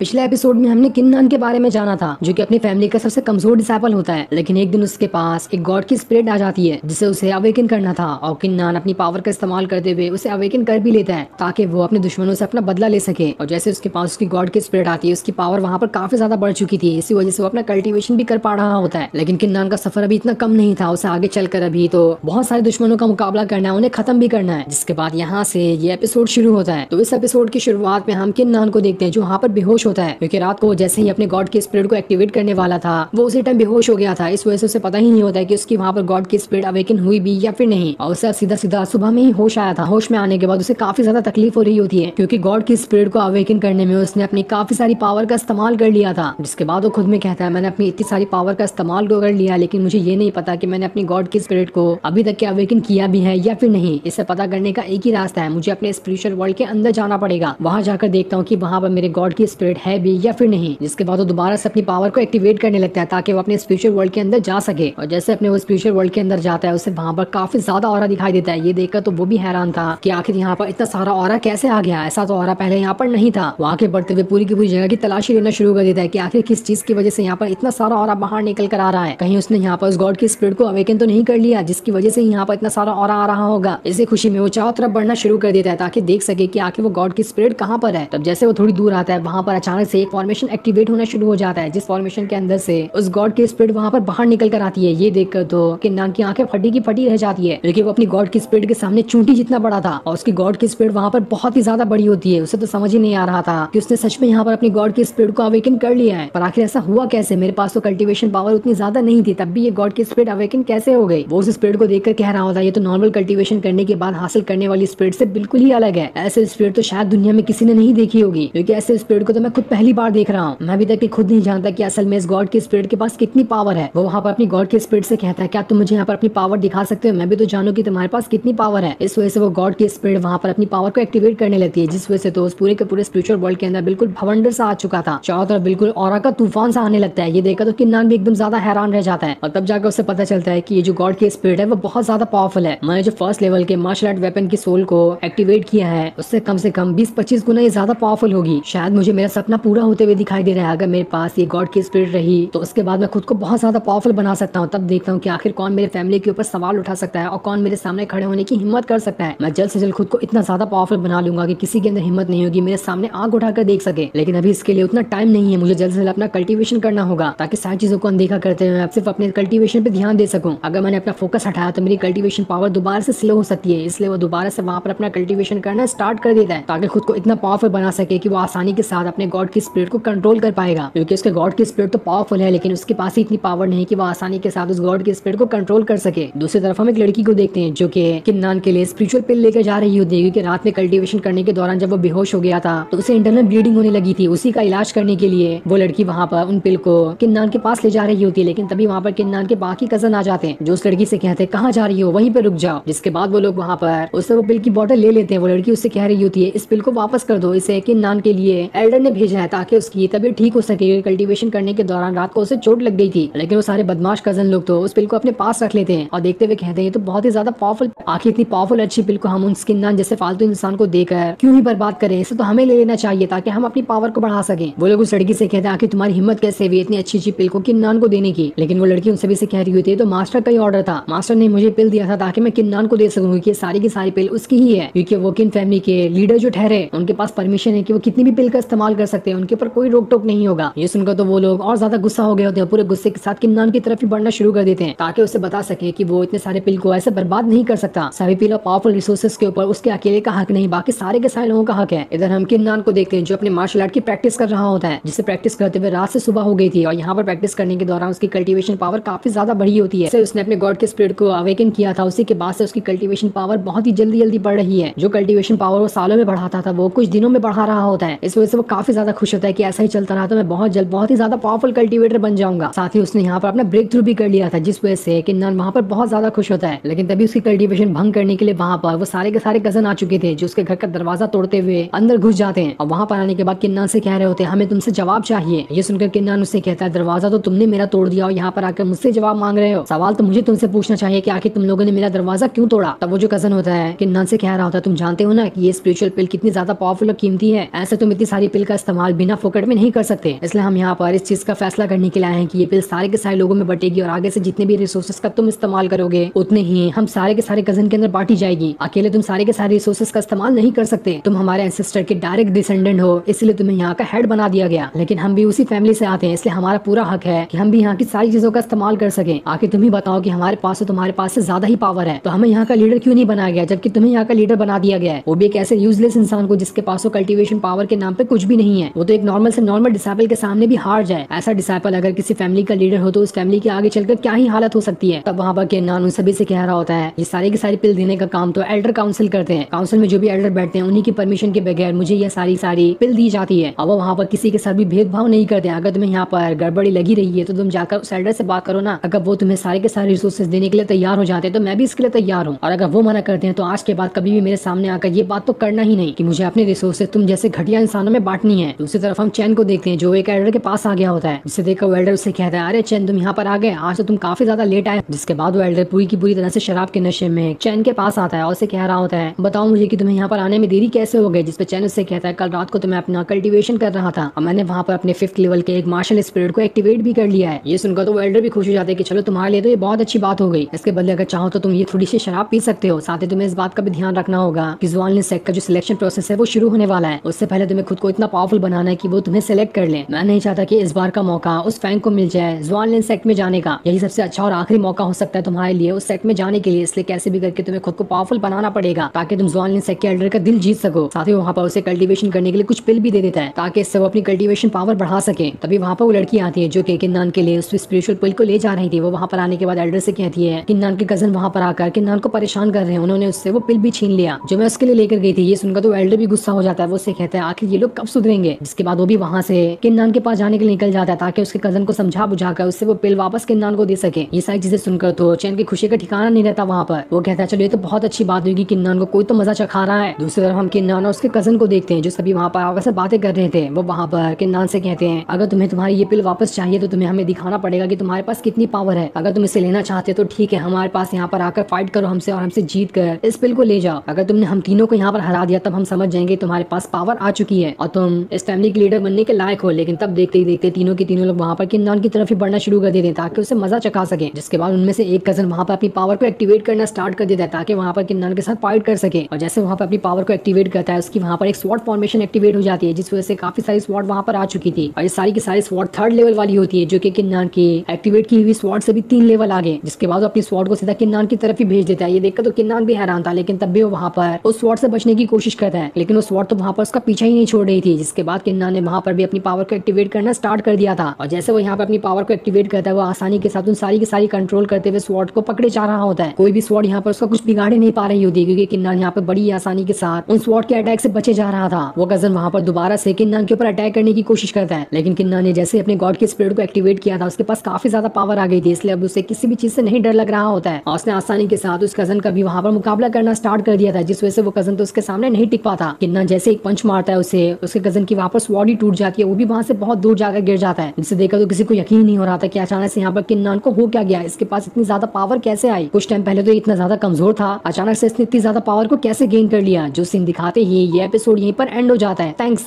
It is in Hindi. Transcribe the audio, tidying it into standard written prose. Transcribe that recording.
पिछले एपिसोड में हमने किन्नान के बारे में जाना था, जो कि अपनी फैमिली का सबसे कमजोर डिसाइपल होता है। लेकिन एक दिन उसके पास एक गॉड की स्पिरिट आ जाती है जिसे उसे अवेकन करना था, और किन्नान अपनी पावर का इस्तेमाल करते हुए उसे अवेकन कर भी लेता है ताकि वो अपने दुश्मनों से अपना बदला ले सके। और जैसे उसके पास उसकी गॉड की स्पिरिट आती है, उसकी पावर वहाँ पर काफी ज्यादा बढ़ चुकी थी। इसी वजह से वो अपना कल्टिवेशन भी कर पा रहा होता है। लेकिन किन्नान का सफर अभी इतना कम नहीं था, उसे आगे चलकर अभी तो बहुत सारे दुश्मनों का मुकाबला करना है, उन्हें खत्म भी करना है। जिसके बाद यहाँ से ये एपिसोड शुरू होता है। तो इस एपिसोड की शुरुआत में हम किन्नान को देखते हैं जो वहाँ पर बेहोश होता है, क्योंकि रात को जैसे ही अपने गॉड के स्पिरिट को एक्टिवेट करने वाला था वो उसी टाइम बेहोश हो गया था। इस वजह से उसे पता ही नहीं होता है कि उसकी वहाँ पर गॉड की स्पिरिट अवेकन हुई भी या फिर नहीं। और उसे सीधा सीधा सुबह में ही होश आया था। होश में आने के बाद उसे काफी ज्यादा तकलीफ हो रही होती है, क्योंकि गॉड की स्पिरिट को अवेकन करने में उसने अपनी काफी सारी पावर का इस्तेमाल कर लिया था। जिसके बाद वो खुद में कहता है, मैंने अपनी इतनी सारी पावर का इस्तेमाल तो कर लिया, लेकिन मुझे ये नहीं पता कि मैंने अपनी गॉड की स्पिरिट को अभी तक के अवेकन किया भी है या फिर नहीं। इसे पता करने का एक ही रास्ता है, मुझे अपने स्पिरिचुअल वर्ल्ड के अंदर जाना पड़ेगा। वहां जाकर देखता हूँ कि वहां पर मेरे गॉड की स्पिरिट है भी या फिर नहीं। जिसके बाद वो दोबारा से अपनी पावर को एक्टिवेट करने लगता है ताकि वो अपने स्पिरिचुअल वर्ल्ड के अंदर जा सके। और जैसे अपने वो स्पिरिचुअल वर्ल्ड के अंदर जाता है, उसे वहां पर काफी ज्यादा ऑरा दिखाई देता है। ये देखकर तो वो भी हैरान था कि आखिर यहाँ पर इतना सारा ऑरा कैसे आ गया, ऐसा तो ऑरा पहले यहाँ पर नहीं था। वो आगे बढ़ते हुए पूरी की पूरी जगह की तलाशी लेना शुरू कर देता है कि आखिर किस चीज की वजह से यहाँ पर इतना सारा ऑरा बाहर निकल कर आ रहा है। कहीं उसने यहाँ पर उस गॉड की स्पिरिट को अवेकन तो नहीं कर लिया जिसकी वजह से यहाँ पर इतना सारा ऑरा आ रहा होगा। इसी खुशी में वो चारों तरफ बढ़ना शुरू कर देता है ताकि देख सके कि आखिर वो गॉड की स्पिरिट कहाँ पर है। तब जैसे वो थोड़ी दूर आता है, वहाँ पर अचानक से एक फॉर्मेशन एक्टिवेट होना शुरू हो जाता है, जिस फॉर्मेशन के अंदर से उस गॉड की स्पिरिट वहाँ पर बाहर निकल कर आती है। ये देखकर तो किन्नान की आंखें फटी की फटी रह जाती है, क्योंकि वो अपनी गॉड की स्पिरिट के सामने चूंटी जितना बड़ा था और उसकी गॉड की स्पिरिट वहाँ पर बहुत ही ज्यादा बड़ी होती है। उसे तो समझ ही नहीं आ रहा था कि उसने सच में यहाँ पर अपनी गॉड की स्पिरिट को अवेकन कर लिया है। पर आखिर ऐसा हुआ कैसे? मेरे पास तो कल्टीवेशन पावर उतनी ज्यादा नहीं थी, तब भी ये गॉड की स्पिरिट अवेकन कैसे हो गई? वो उस स्पिरिट को देखकर कह रहा होता है, ये तो नॉर्मल कल्टीवेशन करने के बाद हासिल करने वाली स्पिरिट से बिल्कुल ही अलग है। ऐसे स्पिरिट तो शायद दुनिया में किसी ने नहीं देखी होगी, क्योंकि ऐसे स्पिरिट को तो मैं खुद पहली बार देख रहा हूँ। मैं अभी तक खुद नहीं जानता कि असल में इस गॉड की स्पिरिट के पास कितनी पावर है। वो वहाँ पर अपनी गॉड की स्पिरिट से कहता है, क्या तुम मुझे यहाँ पर अपनी पावर दिखा सकते हो? मैं भी तो जानू कि तुम्हारे पास कितनी पावर है। इस वजह से वो गॉड की स्पिरिट वहाँ पर अपनी पावर को एक्टिवेट करने लगती है, जिस वजह से तो उस पूरे के पूरे स्पिरिचुअल वर्ल्ड के अंदर बिल्कुल भवंडर सा आ चुका था। चारों तरफ बिल्कुल ऑरा का तूफान सा आने लगता है। ये देखकर तो किन्नान भी एकदम ज्यादा हैरान रह जाता है, और तब जाकर उसे पता चलता है कि ये जो गॉड की स्पिरिट है वो बहुत ज्यादा पावरफुल है। मैंने जो फर्स्ट लेवल के मार्शल आर्ट वेपन की सोल को एक्टिवेट किया है, उससे कम से कम 20-25 गुना ये ज्यादा पावरफुल होगी। शायद मुझे मेरा सपना पूरा होते हुए दिखाई दे रहा है। अगर मेरे पास ये गॉड की स्पिरिट रही तो उसके बाद मैं खुद को बहुत ज्यादा पावरफुल बना सकता हूँ। तब देखता हूँ कि आखिर कौन मेरे फैमिली के ऊपर सवाल उठा सकता है और कौन मेरे सामने खड़े होने की हिम्मत कर सकता है। मैं जल्द से जल्द खुद को इतना ज्यादा पावरफुल बना लूंगा कि किसी के अंदर हिम्मत नहीं होगी मेरे सामने आग उठाकर देख सके। लेकिन अभी इसके लिए उतना टाइम नहीं है, मुझे जल्द से जल्द अपना कल्टीवेशन करना होगा ताकि सारी चीजों को अनदेखा करते हुए सिर्फ अपने कल्टीवेशन पे ध्यान दे सकूं। अगर मैंने अपना फोकस हटाया तो मेरी कल्टीवेशन पावर दोबारा से स्लो हो सकती है, इसलिए वो दोबारा से वहां पर अपना कल्टीवेशन करना स्टार्ट कर देता है ताकि खुद को इतना पावरफुल बना सके कि वो आसानी के साथ अपने गॉड की स्पिरिट को कंट्रोल कर पाएगा। क्योंकि उसके गॉड की स्पिरिट तो पावरफुल है, लेकिन उसके पास इतनी पावर नहीं कि वो आसानी के साथ उस गॉड की स्पिरिट को कंट्रोल कर सके। दूसरी तरफ हम एक लड़की को देखते हैं जो कि किन्नान के लिए स्पिरिचुअल पिल लेकर जा रही होती है, क्योंकि रात में कल्टीवेशन करने के दौरान जब वो बेहोश हो गया था तो उसे इंटरनल ब्लीडिंग होने लगी थी। उसी का इलाज करने के लिए वो लड़की वहाँ पर उन पिल को किन्नान के पास ले जा रही होती है। लेकिन तभी वहाँ पर किन्नान के बाकी कजन आ जाते हैं जो उस लड़की से कहते हैं, कहाँ जा रही हो, वहीं पे रुक जाओ। जिसके बाद वो लोग वहाँ पर उससे वो पिल की बोतल ले लेते हैं। वो लड़की उससे कह रही होती है, इस पिल को वापस कर दो, इसे किन्नान के लिए एल्डर ने भेजा है ताकि उसकी तबीयत ठीक हो सके। कल्टीवेशन करने के दौरान रात को उसे चोट लग गई थी। लेकिन वो सारे बदमाश कजन लोग तो उस पिल को अपने पास रख लेते हैं और देखते हुए कहते हैं, ये तो बहुत ही ज्यादा पावरफुल, आखिर इतनी पावरफुल अच्छी पिल को हम उन किन्नान जैसे फालतू इंसान को देकर क्यों ही बर्बाद करें, इसे तो हमें ले लेना चाहिए ताकि हम अपनी पावर को बढ़ा सकें। वो लोग उस लड़की से कहते हैं, आखिर तुम्हारी हिम्मत कैसे हुई इतनी अच्छी पिल को किन्नान को देने की? लेकिन वो लड़की उनसे भी से कह रही होती है, तो मास्टर का ही ऑर्डर था, मास्टर ने मुझे पिल दिया था ताकि मैं किन्नान को दे सकूं, क्योंकि सारी की सारी पिल उसकी ही है। क्योंकि वो किन फैमिली के लीडर जो ठहरे उनके पास परमिशन है कि वो कितनी भी पिल का इस्तेमाल कर सकते हैं, उनके ऊपर कोई रोक टोक नहीं होगा। ये सुनकर तो वो लोग और ज्यादा गुस्सा हो गए होते हैं, पूरे गुस्से के साथ किन्नान की तरफ ही बढ़ना शुरू कर देते हैं ताकि उसे बता सके कि वो इतने सारे पिल को ऐसे बर्बाद नहीं कर सकता। सभी पिल और पावरफुल रिसोर्सेज के ऊपर उसके अकेले का हक नहीं, बाकी सारे के सारे लोगों का हक है। इधर हम किन्नान को देखते हैं जो अपने मार्शल आर्ट की प्रैक्टिस कर रहा होता है, जिसे प्रैक्टिस करते हुए रात से सुबह हो गई थी। और यहाँ पर प्रैक्टिस करने के दौरान उसकी कल्टीवेशन पावर काफी ज्यादा बढ़ी होती है। उसने अपने गॉड के स्पिरिट को अवेकन किया था, उसी के बाद से उसकी कल्टीवेशन पावर बहुत ही जल्दी जल्दी बढ़ रही है। जो कल्टीवेशन पावर वो सालों में बढ़ाता था वो कुछ दिनों में बढ़ा रहा होता है। इस वजह से वो काफी ज्यादा खुश होता है कि ऐसा ही चलता रहा तो मैं बहुत जल्द बहुत ही ज्यादा पावरफुल कल्टीवेटर बन जाऊंगा। साथ ही उसने यहाँ पर अपना ब्रेक थ्रू भी कर लिया था, जिस वजह से किन्नान वहाँ पर बहुत ज्यादा खुश होता है। लेकिन तभी उसकी कल्टीवेशन भंग करने के लिए वहाँ पर वो सारे के सारे कजन आ चुके थे जो उसके घर का दरवाजा तोड़ते हुए अंदर घुस जाते हैं। और वहाँ पर आने के बाद किन्नान से कह रहे होते हैं, हमें तुमसे जवाब चाहिए। ये सुनकर किन्नान उससे कहता है, दरवाजा तो तुमने मेरा तोड़ दिया और यहाँ पर आकर मुझसे जवाब मांग रहे हो, सवाल तो मुझे तुमसे पूछना चाहिए कि आखिर तुम लोगों ने मेरा दरवाजा क्यों तोड़ा? तब वो जो कजन होता है किन्नान से कह रहा होता है, तुम जानते हो ना कि ये स्पिरिचुअल पिल कितनी ज्यादा पावरफुल और कीमती है, ऐसे तुम इतनी सारी पिल का इस्तेमाल इस्तेमाल बिना फोकट में नहीं कर सकते। इसलिए हम यहाँ पर इस चीज का फैसला करने के लिए आए हैं कि ये पिल सारे के सारे लोगों में बटेगी और आगे से जितने भी रिसोर्सेज का तुम इस्तेमाल करोगे उतने ही हम सारे के सारे कजन के अंदर बांटी जाएगी। अकेले तुम सारे के सारे रिसोर्सेज का इस्तेमाल नहीं कर सकते। तुम हमारे एंसेस्टर के डायरेक्ट डिसेंडेंट हो, इसलिए तुम्हें यहाँ का हेड बना दिया गया। लेकिन हम भी उसी फैमिली से आते हैं, इसलिए हमारा पूरा हक है कि हम भी यहाँ की सारी चीजों का इस्तेमाल कर सके। आखिर तुम ही बताओ कि हमारे पास तो तुम्हारे पास से ज्यादा ही पावर है, तो हमें यहाँ का लीडर क्यों नहीं बनाया गया, जबकि तुम्हें यहाँ का लीडर बना दिया गया है, वो भी एक ऐसे यूजलेस इंसान को जिसके पास कल्टीवेशन पावर के नाम पे कुछ भी नहीं है। वो तो एक नॉर्मल से नॉर्मल डिसाइपल के सामने भी हार जाए। ऐसा डिसाइपल अगर किसी फैमिली का लीडर हो तो उस फैमिली के आगे चलकर क्या ही हालत हो सकती है। तब वहाँ पर केनान उन सभी से कह रहा होता है ये सारी की सारी पिल देने का काम तो एल्डर काउंसिल करते हैं। काउंसिल में जो भी एल्डर बैठते हैं उन्हीं की परमिशन के बगैर मुझे ये सारी पिल दी जाती है। अब वो वहाँ पर किसी के साथ भी भेदभाव नहीं करते। अगर तुम्हें यहाँ पर गड़बड़ी लगी रही है तो तुम जाकर उस एल्डर से बात करो ना। अगर वो तुम्हें सारे के सारे रिसोर्सेज देने के लिए तैयार हो जाते हैं तो मैं भी इसके लिए तैयार हूँ, और अगर वो मना करते हैं तो आज के बाद कभी भी मेरे सामने आकर ये बात तो करना ही नहीं कि मुझे अपने रिसोर्सेज तुम जैसे घटिया इंसानों में बांटनी है। दूसरी तरफ हम चैन को देखते हैं जो एक एल्डर के पास आ गया होता है, जिसे देखकर वो एल्डर उससे कहता है अरे चैन तुम यहाँ पर आ गए, आज तो तुम काफी ज्यादा लेट आए। जिसके बाद वो एल्डर पूरी की पूरी तरह से शराब के नशे में चैन के पास आता है और उसे कह रहा होता है बताओ मुझे कि तुम्हें यहाँ पर आने में देरी कैसे हो गई। जिसपे चैन उससे कहता है कल रात को तो मैं अपना कल्टीवेशन कर रहा था और मैंने वहाँ पर अपने 5th लेवल के एक मार्शल स्पिरिट को एक्टिवेट भी कर लिया है। ये सुनकर तो वो एल्डर भी खुश हो जाते हैं कि चलो तुम्हारे लिए तो ये बहुत अच्छी बात हो गई। इसके बदले अगर चाहो तो तुम ये थोड़ी सी शराब पी सकते हो। साथ ही तुम्हें इस बात का भी ध्यान रखना होगा कि ज़्वानलिन सेक्ट का जो सिलेक्शन प्रोसेस है वो शुरू होने वाला है। उससे पहले तुम्हें खुद को इतना पावरफुल बनाना है कि वो तुम्हें सेलेक्ट कर ले। मैं नहीं चाहता कि इस बार का मौका उस फैंग को मिल जाए ज़्वानलिन सेक्ट में जाने का। यही सबसे अच्छा और आखिरी मौका हो सकता है तुम्हारे लिए उस सेक्ट में जाने के लिए। इसलिए कैसे भी करके तुम्हें खुद को पावरफुल बनाना पड़ेगा ताकि तुम ज़्वानलिन सेक्ट के एल्डर का दिल जीत सको। साथ ही वहाँ पर उसे कल्टीवेशन करने के लिए कुछ पिल भी दे देता है ताकि इससे वो अपनी कल्टीवेशन पावर बढ़ा सके। तभी वहाँ पर वो लड़की आती है जो कि किन्नान के लिए उस स्पिरिचुअल पिल को ले जा रही थी। वो वहाँ पर आने के बाद एल्डर से कहती है किन्नान के कजन वहाँ पर आकर किन्नान को परेशान कर रहे हैं, उन्होंने उससे वो पिल भी छीन लिया जो मैं उसके लिए लेकर गई थी। ये सुनकर तो एल्डर भी गुस्सा हो जाता है। वो उससे कहता है आखिर ये लोग कब सुधरेंगे। जिसके बाद वो भी वहाँ से किन्नान के पास जाने के लिए निकल जाता है ताकि उसके कजन को समझा बुझाकर उससे वो पिल वापस किन्नान को दे सके। ये सारी चीजें सुनकर तो चैन की खुशी का ठिकाना नहीं रहता वहाँ पर। वो कहता है चलो ये तो बहुत अच्छी बात होगी, किन्नान को कोई तो मजा चखा रहा है। दूसरी तरफ हम किन्नान और उसके कजन को देखते हैं जो सभी वहाँ पर आपस में बातें कर रहे थे। वो वहाँ पर किन्नान से कहते हैं अगर तुम्हें तुम्हारी ये पिल वापस चाहिए तो तुम्हें हमें दिखाना पड़ेगा कि तुम्हारे पास कितनी पावर है। अगर तुम इसे लेना चाहते तो ठीक है, हमारे पास यहाँ पर आकर फाइट करो हमसे और हमसे जीत कर इस पिल को ले जाओ। अगर तुमने हम तीनों को यहाँ पर हरा दिया तब हम समझ जाएंगे तुम्हारे पास पावर आ चुकी है और तुम इस फैमिली के लीडर बनने के लायक हो। लेकिन तब देखते ही देखते तीनों के तीनों लोग वहाँ पर किन्नान की तरफ ही बढ़ना शुरू कर देते हैं ताकि उसे मजा चखा सके। जिसके बाद उनमें से एक कजन वहाँ पर अपनी पावर को एक्टिवेट करना स्टार्ट कर देता है ताकि वहाँ पर किन्नान के साथ फाइट कर सके। और जैसे वहाँ पर अपनी पावर को एक्टिवेट करता है उसकी वहाँ पर एक स्वॉर्ड फॉर्मेशन एक्टिवेट हो जाती है जिस वजह से काफी सारी स्वॉर्ड वहाँ पर आ चुकी थी। और ये सारी की सारी स्वॉर्ड 3rd लेवल वाली होती है जो कि किन्नान की एक्टिवेट की हुई स्वॉर्ड से भी 3 लेवल आगे। जिसके बाद वो अपनी स्वॉर्ड को सीधा किन्नान की तरफ ही भेज देता है। ये देखकर तो किन्नान भी हैरान था, लेकिन तब भी वो वहाँ पर उस स्वॉर्ड से बचने की कोशिश करता है, लेकिन वो स्वॉर्ड तो वहाँ पर उसका पीछा ही नहीं छोड़ रही थी। जिसके बाद किन्नान ने वहाँ पर भी अपनी पावर को एक्टिवेट करना स्टार्ट कर दिया था। और जैसे वो यहाँ पर अपनी पावर को एक्टिवेट करता है वो आसानी के साथ उन सारी की सारी कंट्रोल करते हुए स्वॉर्ड को पकड़े जा रहा होता है। कोई भी स्वॉर्ड यहाँ पर उसका कुछ बिगाड़े नहीं पा रही होती क्योंकि किन्नान यहाँ पर बड़ी आसानी के साथ उन स्वॉर्ड के अटैक से बचे जा रहा था। वो कजन वहाँ पर दोबारा से किन्नान के ऊपर अटैक करने की कोशिश करता है, लेकिन किन्नान ने जैसे अपने गॉड के स्पिरिट को एक्टिवेट किया था उसके पास काफी ज्यादा पावर आ गई थी, इसलिए अब उसे किसी भी चीज से नहीं डर लग रहा होता है। और उसने आसानी के साथ उस कजन का भी वहाँ पर मुकाबला करना स्टार्ट कर दिया था जिस वजह से वो कजन तो उसके सामने नहीं टिक पाता। किन्नान जैसे एक पंच मारता है उसे, उसके कजन की वहाँ पर स्वॉर्ड ही टूट जाती है, वो भी वहाँ से बहुत दूर जाकर गिर जाता है। जिसे देखकर तो किसी को यकीन नहीं हो रहा था कि अचानक से यहाँ पर किन्नान को हो क्या गया, इसके पास इतनी ज्यादा पावर कैसे आई। कुछ टाइम पहले तो इतना ज्यादा कमजोर था, अचानक से इसने इतनी ज्यादा पावर को कैसे गेन कर लिया। जो सीन दिखाते ही ये एपिसोड यहीं पर एंड हो जाता है। थैंक्स।